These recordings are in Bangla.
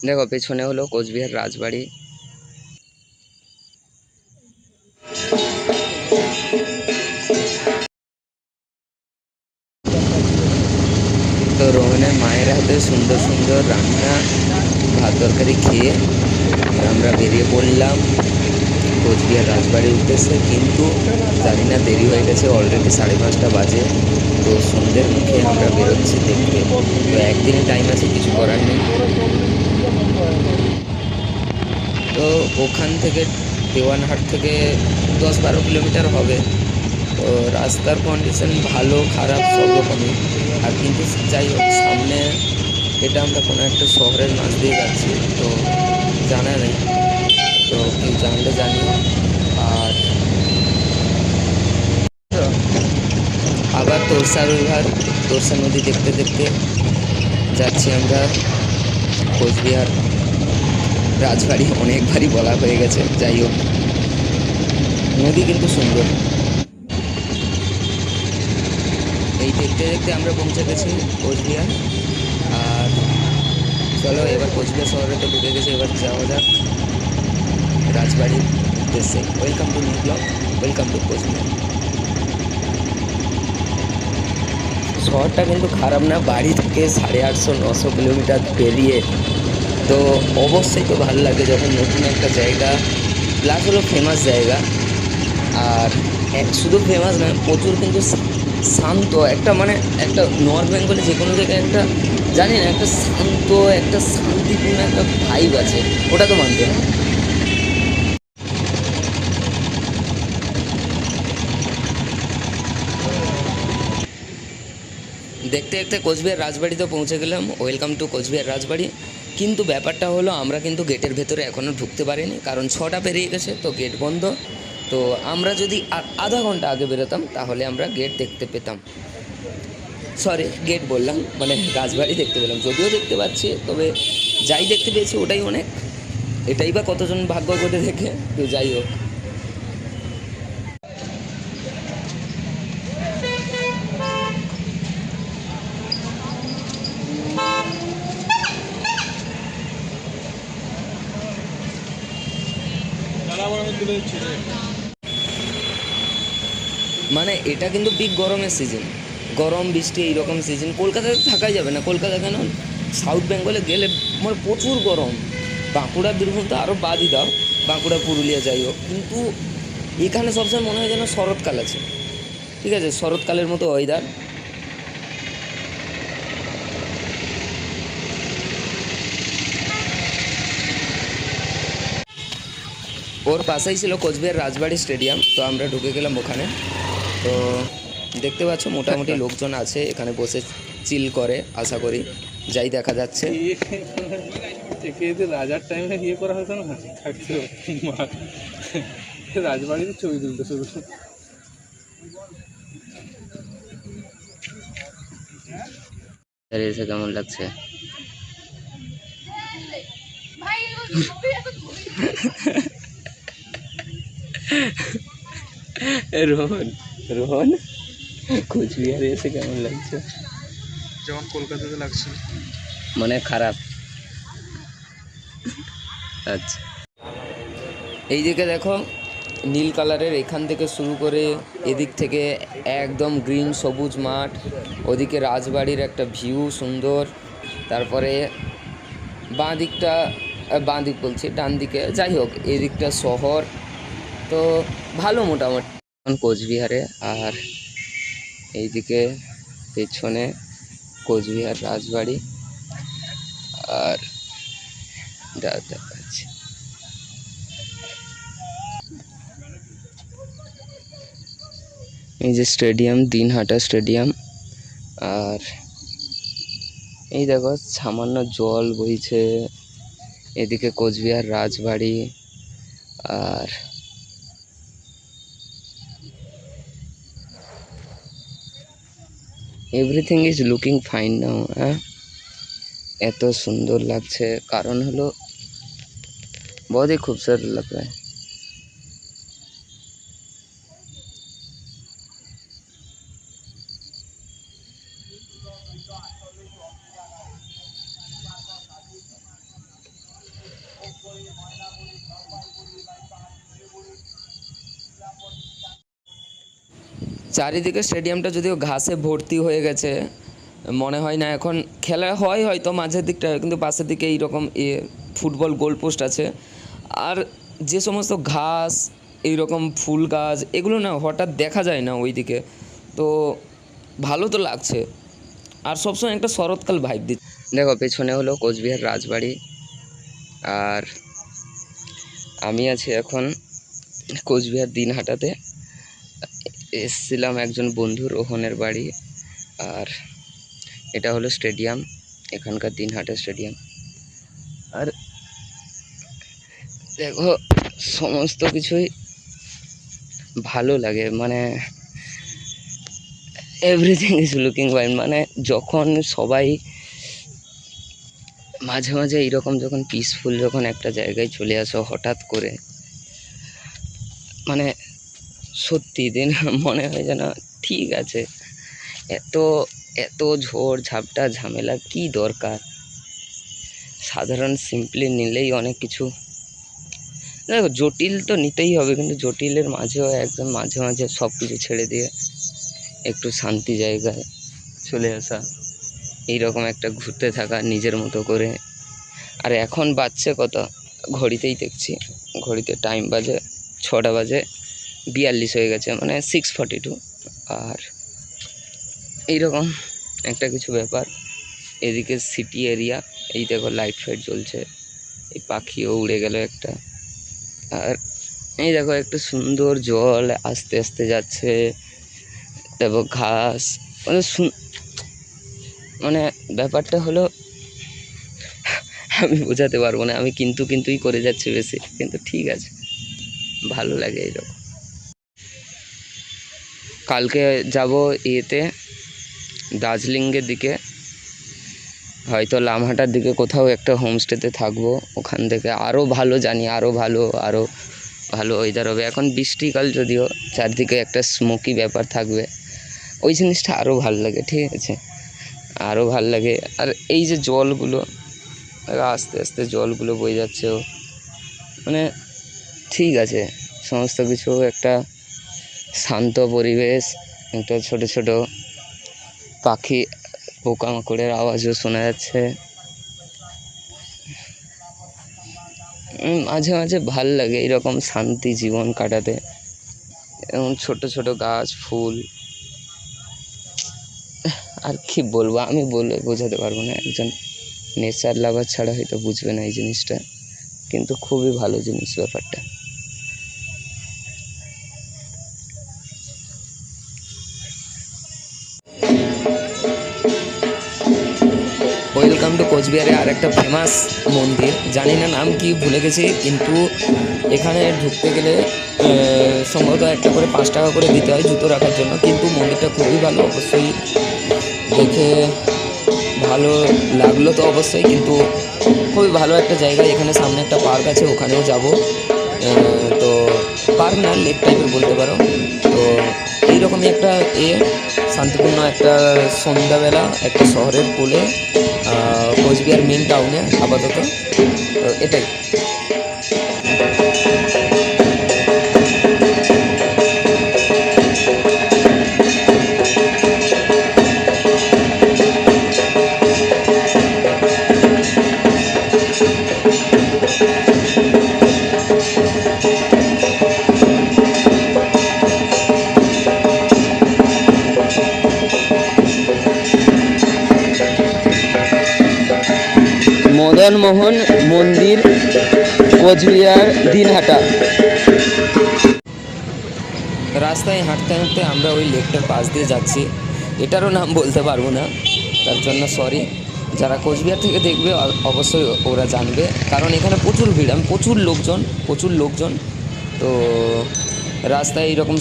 দেখো পেছনে হলো কোচবিহার রাজবাড়ি। তো রোহনের মায়ের হাতে সুন্দর সুন্দর রান্না ভাত তরকারি খেয়ে আমরা বেরিয়ে পড়লাম কোচবিহার রাজবাড়ির উদ্দেশ্যে। কিন্তু জানি না দেরি হয়ে গেছে, অলরেডি 5:30 বাজে। তো সন্ধ্যের মুখে আমরা বেরোচ্ছি দেখতে। তো একদিনই টাইম আছে, কিছু করার নেই। তো ওখান থেকে দেওয়ানহাট থেকে 10-12 কিলোমিটার হবে। তো রাস্তার কন্ডিশন ভালো খারাপ সব রকমই। আর কিন্তু যাই হোক, সামনে এটা আমরা কোনো একটা শহরের মাঝ দিয়ে যাচ্ছি, তো জানা নেই, তো কেউ জানলে জানিও। আর আবার তোরসা রিভার, তোরসা নদী দেখতে দেখতে যাচ্ছি আমরা কোচবিহার রাজবাড়ি। অনেকবারই বলা হয়ে গেছে, যাই হোক নদী কিন্তু সুন্দর। এই দেখতে দেখতে আমরা পৌঁছে গেছি কোচবিহার। আর চলো এবার কোচবিহার শহরে তো ঢুকে গেছে, এবার যাওয়া যাক রাজবাড়ির উদ্দেশ্যে। Welcome to new blog, welcome to Coochbehar. শহরটা কিন্তু খারাপ না, বাড়ি থেকে 850-900 কিলোমিটার বেরিয়ে। তো অবশ্যই তো ভালো লাগে যখন নতুন একটা জায়গা, প্লাস হলো ফেমাস জায়গা। আর শুধু ফেমাস নয়, প্রচুর কিন্তু শান্ত একটা, মানে একটা নর্থ বেঙ্গলে যে কোনো জায়গায় একটা জানি না একটা শান্ত একটা শান্তিপূর্ণ একটা ভাইব আছে, ওটা তো মানতে হবে। দেখতে দেখতে কোচবিহার রাজবাড়িতে পৌঁছে গেলাম। ওয়েলকাম টু কোচবিহার রাজবাড়ি। কিন্তু ব্যাপারটা হলো আমরা কিন্তু গেটের ভেতরে এখনও ঢুকতে পারিনি, কারণ 6টা পেরিয়ে গেছে, তো গেট বন্ধ। তো আমরা যদি আর আধা ঘন্টা আগে বেরোতাম তাহলে আমরা গেট দেখতে পেতাম। সরি, গেট বললাম, মানে রাজবাড়ি দেখতে পেলাম। যদিও দেখতে পাচ্ছি, তবে যাই দেখতে পেয়েছি ওটাই অনেক। এটাই বা কতজন ভাগ্য করে দেখে, তো যাই হোক। মানে এটা কিন্তু পিক গরমের সিজন, গরম বৃষ্টি এইরকম সিজন। কলকাতাতে থাকাই যাবে না, কলকাতা কেন, সাউথ বেঙ্গলে গেলে মানে প্রচুর গরম। বাঁকুড়া বীরভূম তো আরও বাদই দাও, বাঁকুড়া পুরুলিয়া যাই হোক, কিন্তু এখানে সবসময় মনে হয় যেন শরৎকাল আছে। ঠিক আছে, শরৎকালের মতো ওয়েদার। ওর পাশেই ছিল কোচবিহার রাজবাড়ি স্টেডিয়াম, তো আমরা ঢুকে গেলাম ওখানে। তো দেখতে পাচ্ছ মোটামুটি লোকজন আছে এখানে বসে চিল করে, আশা করি, যাই দেখা যাচ্ছে। রাজার টাইমে ইয়ে করা হতো না, থাকতো রাজবাড়ির ছবি তুলতে শুরু। এসে কেমন লাগছে? রোহন, রোহন কোচবিহারে এসে কেমন লাগছে? যেমন কলকাতাতে লাগছে, মানে খারাপ। আচ্ছা, এই দিকে দেখো নীল কালারের, এখান থেকে শুরু করে এদিক থেকে একদম গ্রিন সবুজ মাঠ, ওদিকে রাজবাড়ির একটা ভিউ সুন্দর। তারপরে বাঁ দিকটা, বাঁ দিক বলছি ডান দিকে, যাই হোক এদিকটা শহর। তো ভালো মোটামুটি কোচবিহারে। আর এইদিকে পেছনে কোচবিহার রাজবাড়ি। আর দেখাচ্ছি, এই যে স্টেডিয়াম, দিনহাটা স্টেডিয়াম। আর এই দেখো সামান্য জল বইছে, এদিকে কোচবিহার রাজবাড়ি। আর everything is looking fine now. হ্যাঁ, এত সুন্দর লাগছে, কারণ হলো बहुत ही खूबसूरत लग रहा है। চারিদিকে স্টেডিয়ামটা যদিও ঘাসে ভর্তি হয়ে গেছে, মনে হয় না এখন খেলা হয়, হয়তো মাঝের দিকটা, কিন্তু পাশের দিকে এইরকম ফুটবল গোলপোস্ট আছে। আর যে সমস্ত ঘাস, এইরকম ফুল গাছ, এগুলো না হঠাৎ দেখা যায় না ওইদিকে, তো ভালো তো লাগছে। আর সবসময় একটা শরৎকাল ভাইব দিচ্ছে। দেখো পেছনে হলো কোচবিহার রাজবাড়ি, আর আমি আছি এখন কোচবিহার দিনহাটাতে। এসছিলাম একজন বন্ধুর রোহনের বাড়ি, আর এটা হলো স্টেডিয়াম, এখানকার দিনহাটা স্টেডিয়াম। আর দেখো সমস্ত কিছুই ভালো লাগে, মানে এভরিথিং ইজ লুকিং ফাইন। মানে যখন সবাই মাঝে মাঝে এইরকম যখন পিসফুল যখন একটা জায়গায় চলে আসো হঠাৎ করে, মানে সত্যি দিন মনে হয় যেন ঠিক আছে, এত এত ঝড় ঝাপটা ঝামেলা কি দরকার, সাধারণ সিম্পলি নিলেই অনেক কিছু। দেখো জটিল তো নিতেই হবে, কিন্তু জটিলের মাঝেও একদম মাঝে মাঝে সব কিছু ছেড়ে দিয়ে একটু শান্তি জায়গায় চলে আসা, এইরকম একটা ঘুরতে থাকা নিজের মতো করে। আর এখন বাজছে কত, ঘড়িতেই দেখছি, ঘড়িতে টাইম বাজে 6টা বাজে 42 হয়ে গেছে, মানে 6:42। আর এইরকম একটা কিছু ব্যাপার। এদিকে সিটি এরিয়া, এই দেখো লাইট ফাইট জ্বলছে, এই পাখিও উড়ে গেল একটা। আর এই দেখো একটা সুন্দর জল আস্তে আস্তে যাচ্ছে, তারপর ঘাস, মানে মানে ব্যাপারটা হলো আমি বোঝাতে পারবো না, আমি কিন্তুই করে যাচ্ছি বেশি, কিন্তু ঠিক আছে, ভালো লাগে এইরকম। কালকে যাব দার্জিলিংয়ের দিকে, হয়তো লামহাটার দিকে কোথাও একটা হোমস্টেতে থাকবো। ওখান থেকে আরও ভালো জানি, আরও ভালো ওয়েদার হবে। এখন বৃষ্টিকাল, যদিও চারদিকে একটা স্মোকি ব্যাপার থাকবে, ওই জিনিসটা আরও ভালো লাগে, ঠিক আছে, আরও ভালো লাগে। আর এই যে জলগুলো আস্তে আস্তে জলগুলো বয়ে যাচ্ছে, মানে ঠিক আছে, সমস্ত কিছু একটা শান্ত পরিবেশ, একটা ছোট ছোট পাখি পোকামাকড়ের আওয়াজও শোনা যাচ্ছে। মাঝে মাঝে ভাল লাগে এরকম শান্তি জীবন কাটাতে, এবং ছোট ছোট গাছ ফুল। আর কি বলবো, আমি বলে বোঝাতে পারবো না, একজন নেচার লাভার ছাড়া হয়তো বুঝবে না এই জিনিসটা, কিন্তু খুবই ভালো জিনিস ব্যাপারটা। ওয়েলকাম টু কোচবিহারে আর একটা ফেমাস মন্দির, জানি না নাম কি, ভুলে গেছি, কিন্তু এখানে ঢুকতে গেলে সম্ভবত একটা করে 5 টাকা করে দিতে হয় জুতো রাখার জন্য, কিন্তু মন্দিরটা খুবই ভালো, অবশ্যই দেখে ভালো লাগলো তো অবশ্যই, কিন্তু খুবই ভালো একটা জায়গা। এখানে সামনে একটা পার্ক আছে, ওখানেও যাব, তো পার্ক না লেক টাইপের বলতে পারো। তো এইরকমই একটা শান্তিপূর্ণ একটা সন্ধ্যাবেলা একটা শহরের কোলে, কোচবিহার মেন টাউনে আপাতত, তো এটাই। মদন মোহন মন্দির, কোচবিহার দিনহাটা। রাস্তায় হাঁটতে হাঁটতে আমরা ওই লেকটার পাশ দিয়ে যাচ্ছি, এটারও নাম বলতে পারবো না, তার জন্য সরি। যারা কোচবিহার থেকে দেখবে অবশ্যই ওরা জানবে, কারণ এখানে প্রচুর ভিড়, প্রচুর লোকজন, তো রাস্তায় এইরকম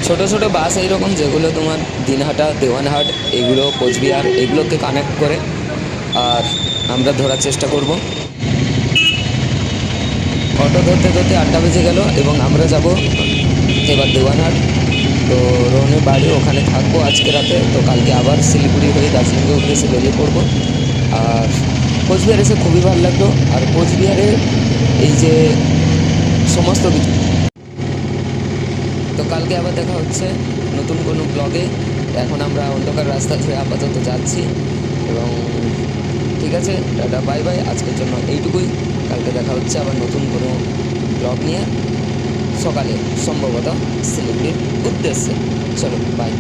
ছোট ছোট বাস এইরকম, যেগুলো তোমার দিনহাটা, দেওয়ানহাট, এগুলো কোচবিহার, এগুলোকে কানেক্ট করে, আর আমরা ধরার চেষ্টা করব। অটো ধরতে ধরতে 8টা বেজে গেল, এবং আমরা যাব এবার দেওয়ানহাট। তো তো রোহনের বাড়ি ওখানে থাকবো আজকে রাতে। তো কালকে আবার শিলিগুড়ি হয়ে দার্জিলিংয়ের উদ্দেশ্যে বেরিয়ে পড়বো। আর কোচবিহার এসে খুবই ভালো লাগলো। আর কোচবিহারে এই যে সমস্ত কিছু, তো কালকে আবার দেখা হচ্ছে নতুন কোনো ব্লগে। এখন আমরা অন্ধকার রাস্তা ধরে আপাতত যাচ্ছি এবং ঠিক আছে, টাটা বাই বাই, আজকের জন্য এইটুকুই। কালকে দেখা হচ্ছে আবার নতুন কোনো ব্লগ নিয়ে সকালে, সম্ভবত শিলিগুড়ির উদ্দেশ্যে। চলো বাই।